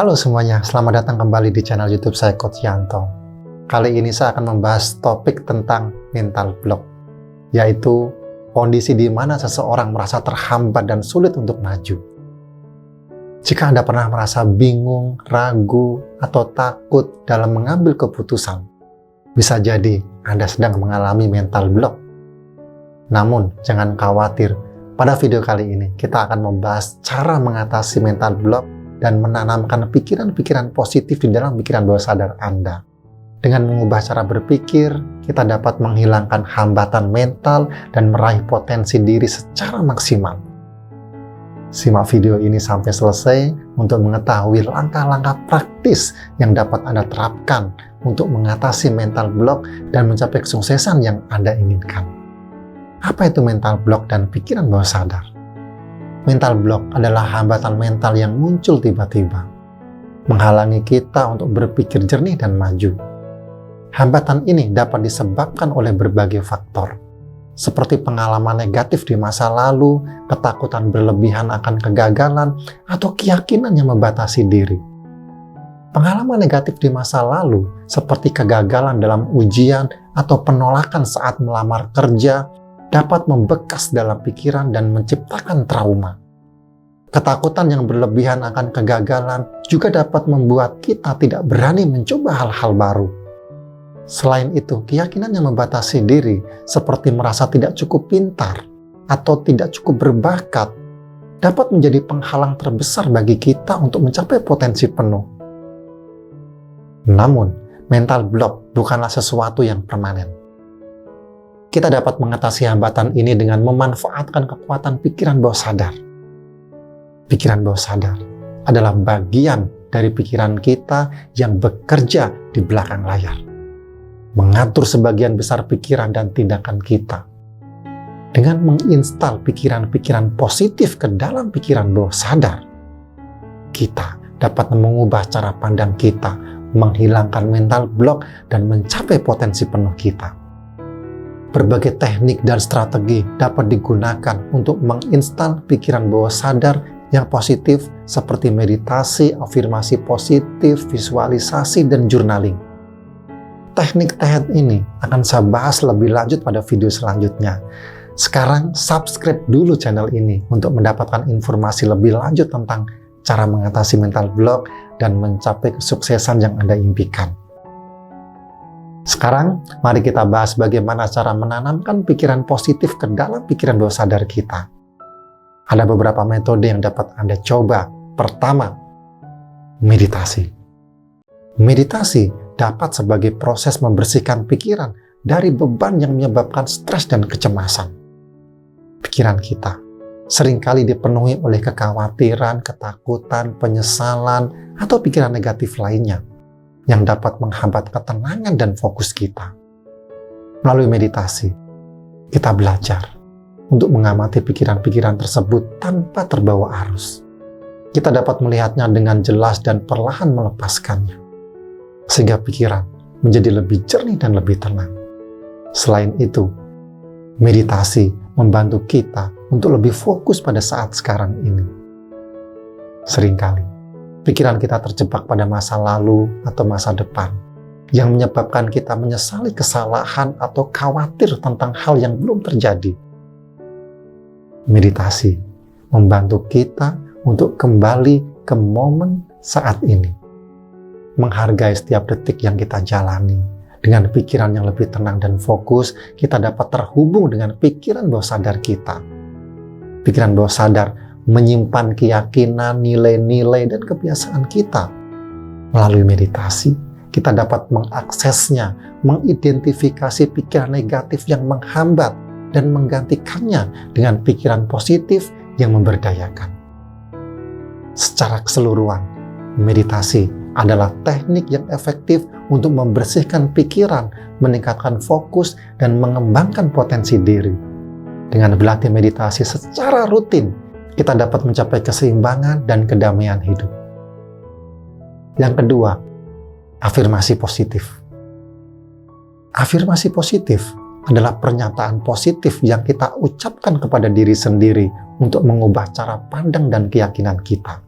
Halo semuanya, selamat datang kembali di channel YouTube saya, Coach Yanto. Kali ini saya akan membahas topik tentang mental block, yaitu kondisi di mana seseorang merasa terhambat dan sulit untuk maju. Jika Anda pernah merasa bingung, ragu, atau takut dalam mengambil keputusan, bisa jadi Anda sedang mengalami mental block. Namun, jangan khawatir, pada video kali ini kita akan membahas cara mengatasi mental block dan menanamkan pikiran-pikiran positif di dalam pikiran bawah sadar Anda. Dengan mengubah cara berpikir, kita dapat menghilangkan hambatan mental dan meraih potensi diri secara maksimal. Simak video ini sampai selesai untuk mengetahui langkah-langkah praktis yang dapat Anda terapkan untuk mengatasi mental block dan mencapai kesuksesan yang Anda inginkan. Apa itu mental block dan pikiran bawah sadar? Mental block adalah hambatan mental yang muncul tiba-tiba, menghalangi kita untuk berpikir jernih dan maju. Hambatan ini dapat disebabkan oleh berbagai faktor, seperti pengalaman negatif di masa lalu, ketakutan berlebihan akan kegagalan, atau keyakinan yang membatasi diri. Pengalaman negatif di masa lalu, seperti kegagalan dalam ujian atau penolakan saat melamar kerja, dapat membekas dalam pikiran dan menciptakan trauma. Ketakutan yang berlebihan akan kegagalan juga dapat membuat kita tidak berani mencoba hal-hal baru. Selain itu, keyakinan yang membatasi diri, seperti merasa tidak cukup pintar atau tidak cukup berbakat, dapat menjadi penghalang terbesar bagi kita untuk mencapai potensi penuh. Namun, mental block bukanlah sesuatu yang permanen. Kita dapat mengatasi hambatan ini dengan memanfaatkan kekuatan pikiran bawah sadar. Pikiran bawah sadar adalah bagian dari pikiran kita yang bekerja di belakang layar, mengatur sebagian besar pikiran dan tindakan kita. Dengan menginstal pikiran-pikiran positif ke dalam pikiran bawah sadar, kita dapat mengubah cara pandang kita, menghilangkan mental block, dan mencapai potensi penuh kita. Berbagai teknik dan strategi dapat digunakan untuk menginstal pikiran bawah sadar yang positif seperti meditasi, afirmasi positif, visualisasi, dan journaling. Teknik-teknik ini akan saya bahas lebih lanjut pada video selanjutnya. Sekarang subscribe dulu channel ini untuk mendapatkan informasi lebih lanjut tentang cara mengatasi mental block dan mencapai kesuksesan yang Anda impikan. Sekarang, mari kita bahas bagaimana cara menanamkan pikiran positif ke dalam pikiran bawah sadar kita. Ada beberapa metode yang dapat Anda coba. Pertama, meditasi. Meditasi dapat sebagai proses membersihkan pikiran dari beban yang menyebabkan stres dan kecemasan. Pikiran kita seringkali dipenuhi oleh kekhawatiran, ketakutan, penyesalan, atau pikiran negatif lainnya yang dapat menghambat ketenangan dan fokus kita. Melalui meditasi, kita belajar untuk mengamati pikiran-pikiran tersebut tanpa terbawa arus. Kita dapat melihatnya dengan jelas dan perlahan melepaskannya, sehingga pikiran menjadi lebih jernih dan lebih tenang. Selain itu, meditasi membantu kita untuk lebih fokus pada saat sekarang ini. Seringkali, pikiran kita terjebak pada masa lalu atau masa depan yang menyebabkan kita menyesali kesalahan atau khawatir tentang hal yang belum terjadi. Meditasi membantu kita untuk kembali ke momen saat ini, menghargai setiap detik yang kita jalani. Dengan pikiran yang lebih tenang dan fokus, kita dapat terhubung dengan pikiran bawah sadar kita. Pikiran bawah sadar menyimpan keyakinan, nilai-nilai, dan kebiasaan kita. Melalui meditasi, kita dapat mengaksesnya, mengidentifikasi pikiran negatif yang menghambat, dan menggantikannya dengan pikiran positif yang memberdayakan. Secara keseluruhan, meditasi adalah teknik yang efektif untuk membersihkan pikiran, meningkatkan fokus, dan mengembangkan potensi diri. Dengan berlatih meditasi secara rutin, kita dapat mencapai keseimbangan dan kedamaian hidup. Yang kedua, afirmasi positif. Afirmasi positif adalah pernyataan positif yang kita ucapkan kepada diri sendiri untuk mengubah cara pandang dan keyakinan kita.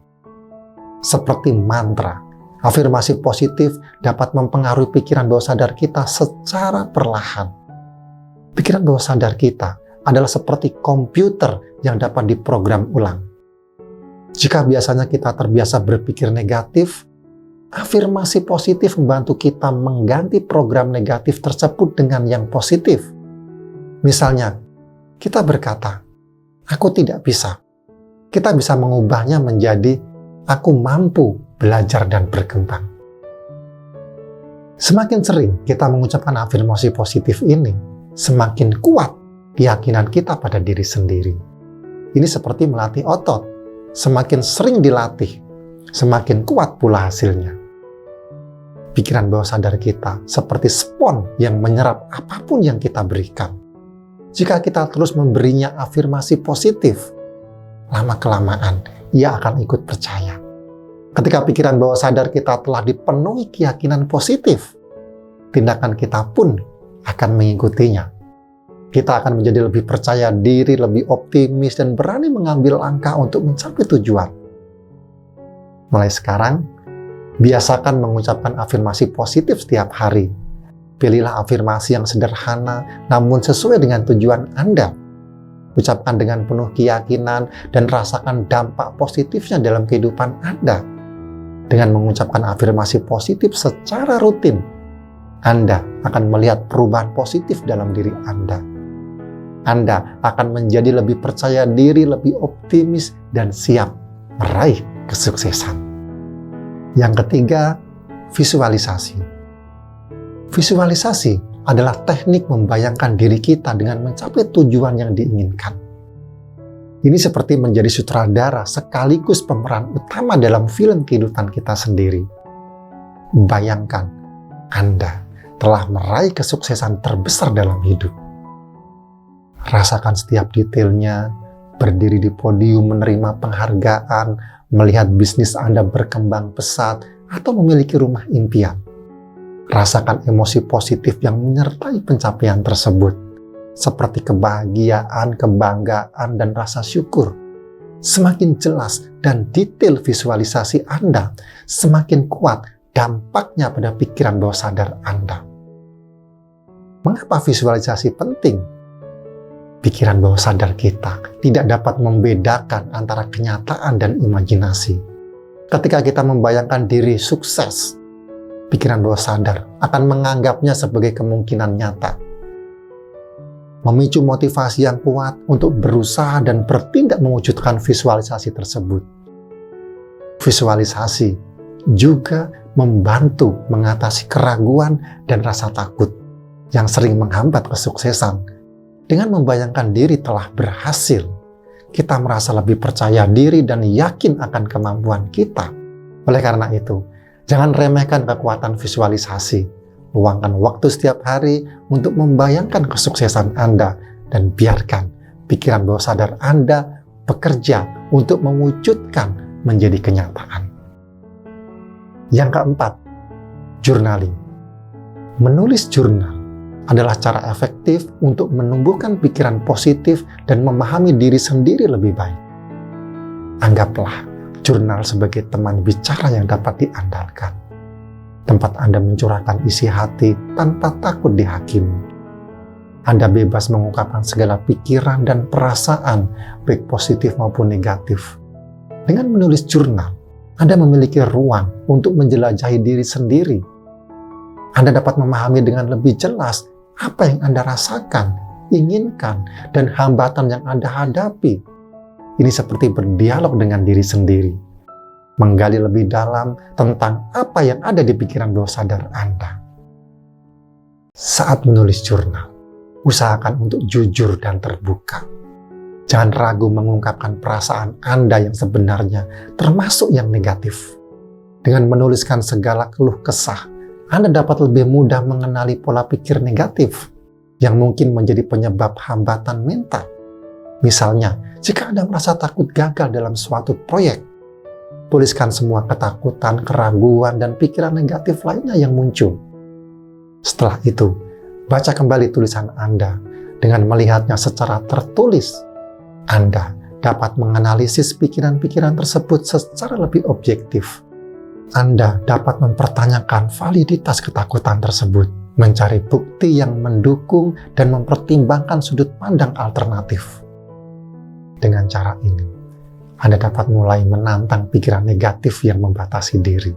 seperti mantra. Afirmasi positif dapat mempengaruhi pikiran bawah sadar kita secara perlahan. Pikiran bawah sadar kita adalah seperti komputer yang dapat diprogram ulang. Jika biasanya kita terbiasa berpikir negatif, afirmasi positif membantu kita mengganti program negatif tersebut dengan yang positif. Misalnya, kita berkata, "Aku tidak bisa." Kita bisa mengubahnya menjadi, "Aku mampu belajar dan berkembang." Semakin sering kita mengucapkan afirmasi positif ini, semakin kuat keyakinan kita pada diri sendiri. Ini seperti melatih otot. Semakin sering dilatih, semakin kuat pula hasilnya. Pikiran bawah sadar kita seperti spons yang menyerap apapun yang kita berikan. Jika kita terus memberinya afirmasi positif, lama-kelamaan ia akan ikut percaya. Ketika pikiran bawah sadar kita telah dipenuhi keyakinan positif, tindakan kita pun akan mengikutinya. Kita akan menjadi lebih percaya diri, lebih optimis, dan berani mengambil langkah untuk mencapai tujuan. Mulai sekarang, biasakan mengucapkan afirmasi positif setiap hari. Pilihlah afirmasi yang sederhana, namun sesuai dengan tujuan Anda. Ucapkan dengan penuh keyakinan dan rasakan dampak positifnya dalam kehidupan Anda. Dengan mengucapkan afirmasi positif secara rutin, Anda akan melihat perubahan positif dalam diri Anda. Anda akan menjadi lebih percaya diri, lebih optimis, dan siap meraih kesuksesan. Yang ketiga, visualisasi. Visualisasi adalah teknik membayangkan diri kita dengan mencapai tujuan yang diinginkan. Ini seperti menjadi sutradara sekaligus pemeran utama dalam film kehidupan kita sendiri. Bayangkan, Anda telah meraih kesuksesan terbesar dalam hidup. Rasakan setiap detailnya, berdiri di podium menerima penghargaan, melihat bisnis Anda berkembang pesat, atau memiliki rumah impian. Rasakan emosi positif yang menyertai pencapaian tersebut, seperti kebahagiaan, kebanggaan, dan rasa syukur. Semakin jelas dan detail visualisasi Anda, semakin kuat dampaknya pada pikiran bawah sadar Anda. Mengapa visualisasi penting? Pikiran bawah sadar kita tidak dapat membedakan antara kenyataan dan imajinasi. Ketika kita membayangkan diri sukses, pikiran bawah sadar akan menganggapnya sebagai kemungkinan nyata. Memicu motivasi yang kuat untuk berusaha dan bertindak mewujudkan visualisasi tersebut. Visualisasi juga membantu mengatasi keraguan dan rasa takut yang sering menghambat kesuksesan. Dengan membayangkan diri telah berhasil, kita merasa lebih percaya diri dan yakin akan kemampuan kita. Oleh karena itu, jangan remehkan kekuatan visualisasi. Luangkan waktu setiap hari untuk membayangkan kesuksesan Anda dan biarkan pikiran bawah sadar Anda bekerja untuk mewujudkan menjadi kenyataan. Yang keempat, journaling. Menulis jurnal adalah cara efektif untuk menumbuhkan pikiran positif dan memahami diri sendiri lebih baik. Anggaplah jurnal sebagai teman bicara yang dapat diandalkan. Tempat Anda mencurahkan isi hati tanpa takut dihakimi. Anda bebas mengungkapkan segala pikiran dan perasaan, baik positif maupun negatif. Dengan menulis jurnal, Anda memiliki ruang untuk menjelajahi diri sendiri. Anda dapat memahami dengan lebih jelas apa yang Anda rasakan, inginkan, dan hambatan yang Anda hadapi. Ini seperti berdialog dengan diri sendiri, menggali lebih dalam tentang apa yang ada di pikiran bawah sadar Anda. Saat menulis jurnal, usahakan untuk jujur dan terbuka. Jangan ragu mengungkapkan perasaan Anda yang sebenarnya, termasuk yang negatif. Dengan menuliskan segala keluh kesah, Anda dapat lebih mudah mengenali pola pikir negatif yang mungkin menjadi penyebab hambatan mental. Misalnya, jika Anda merasa takut gagal dalam suatu proyek, tuliskan semua ketakutan, keraguan, dan pikiran negatif lainnya yang muncul. Setelah itu, baca kembali tulisan Anda. Dengan melihatnya secara tertulis, Anda dapat menganalisis pikiran-pikiran tersebut secara lebih objektif. Anda dapat mempertanyakan validitas ketakutan tersebut, mencari bukti yang mendukung dan mempertimbangkan sudut pandang alternatif. Dengan cara ini, Anda dapat mulai menantang pikiran negatif yang membatasi diri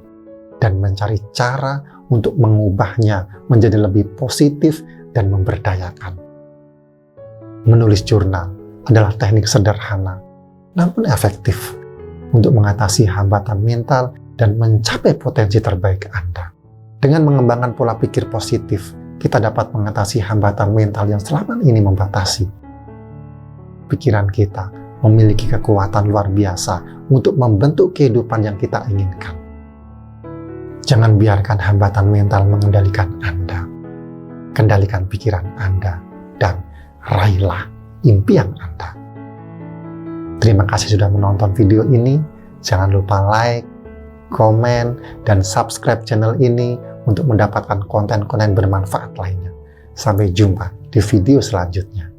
dan mencari cara untuk mengubahnya menjadi lebih positif dan memberdayakan. Menulis jurnal adalah teknik sederhana, namun efektif untuk mengatasi hambatan mental dan mencapai potensi terbaik Anda. Dengan mengembangkan pola pikir positif, kita dapat mengatasi hambatan mental yang selama ini membatasi. Pikiran kita memiliki kekuatan luar biasa untuk membentuk kehidupan yang kita inginkan. Jangan biarkan hambatan mental mengendalikan Anda. Kendalikan pikiran Anda dan raihlah impian Anda. Terima kasih sudah menonton video ini. Jangan lupa like, komen, dan subscribe channel ini untuk mendapatkan konten-konten bermanfaat lainnya. Sampai jumpa di video selanjutnya.